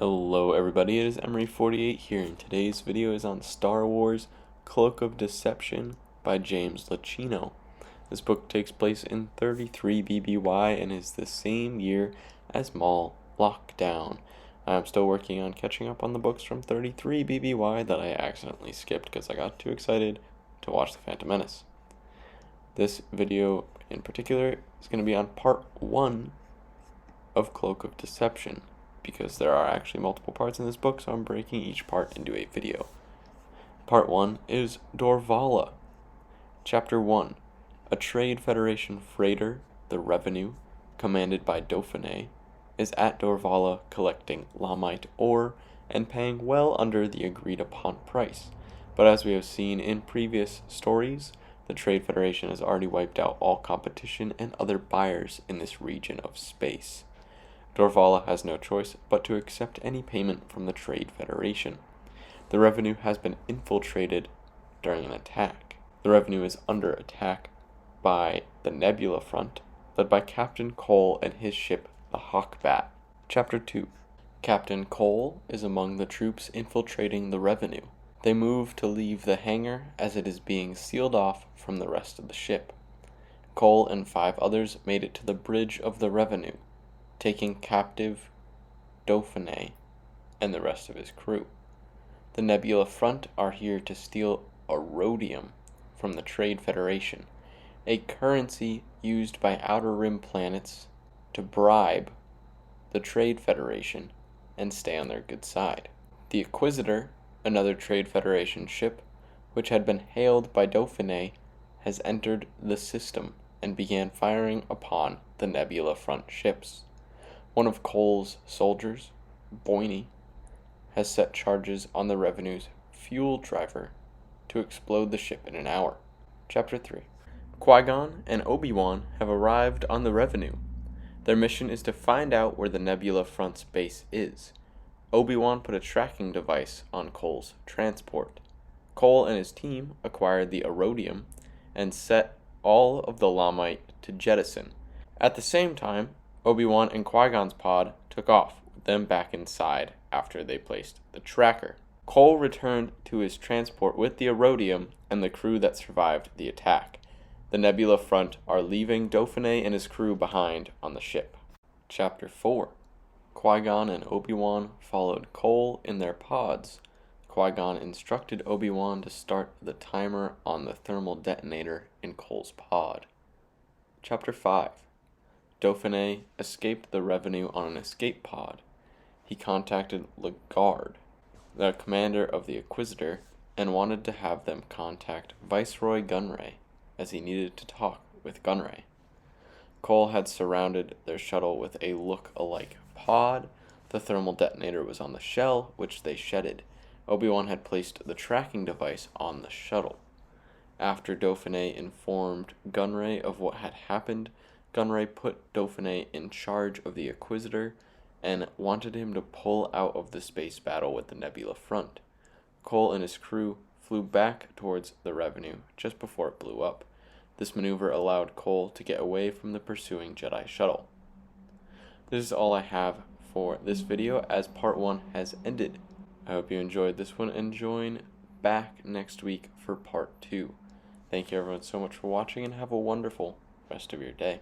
Hello everybody, it is Emery48 here, and today's video is on Star Wars Cloak of Deception by James Lucchino. This book takes place in 33 BBY and is the same year as Maul Lockdown. I'm still working on catching up on the books from 33 BBY that I accidentally skipped because I got too excited to watch The Phantom Menace. This video in particular is going to be on part 1 of Cloak of Deception, because there are actually multiple parts in this book, so I'm breaking each part into a video. Part 1 is Dorvala. Chapter 1. A Trade Federation freighter, the Revenue, commanded by Dauphiné, is at Dorvala collecting Lamite ore and paying well under the agreed-upon price. But as we have seen in previous stories, the Trade Federation has already wiped out all competition and other buyers in this region of space. Dorvala has no choice but to accept any payment from the Trade Federation. The Revenue has been infiltrated during an attack. The Revenue is under attack by the Nebula front, led by Captain Cole and his ship, the Hawkbat. Chapter 2. Captain Cole is among the troops infiltrating the Revenue. They move to leave the hangar as it is being sealed off from the rest of the ship. Cole and 5 others made it to the bridge of the Revenue, taking captive Dauphiné and the rest of his crew. The Nebula front are here to steal Erodium from the Trade Federation, a currency used by Outer Rim planets to bribe the Trade Federation and stay on their good side. The Inquisitor, another Trade Federation ship, which had been hailed by Dauphiné, has entered the system and began firing upon the Nebula front ships. One of Cole's soldiers, Boyne, has set charges on the Revenue's fuel driver to explode the ship in an hour. Chapter 3. Qui-Gon and Obi-Wan have arrived on the Revenue. Their mission is to find out where the Nebula front's base is. Obi-Wan put a tracking device on Cole's transport. Cole and his team acquired the Erodium and set all of the Lamite to jettison. At the same time, Obi-Wan and Qui-Gon's pod took off, with them back inside after they placed the tracker. Cole returned to his transport with the Erodium and the crew that survived the attack. The Nebula front are leaving Dauphiné and his crew behind on the ship. Chapter 4. Qui-Gon and Obi-Wan followed Cole in their pods. Qui-Gon instructed Obi-Wan to start the timer on the thermal detonator in Cole's pod. Chapter 5. Dauphiné escaped the Revenue on an escape pod. He contacted Lagarde, the commander of the Inquisitor, and wanted to have them contact Viceroy Gunray, as he needed to talk with Gunray. Cole had surrounded their shuttle with a look-alike pod. The thermal detonator was on the shell, which they shedded. Obi-Wan had placed the tracking device on the shuttle. After Dauphiné informed Gunray of what had happened, Gunray put Dauphiné in charge of the Inquisitor and wanted him to pull out of the space battle with the Nebula front. Cole and his crew flew back towards the Revenue just before it blew up. This maneuver allowed Cole to get away from the pursuing Jedi shuttle. This is all I have for this video, as part 1 has ended. I hope you enjoyed this one and join back next week for part 2. Thank you everyone so much for watching, and have a wonderful rest of your day.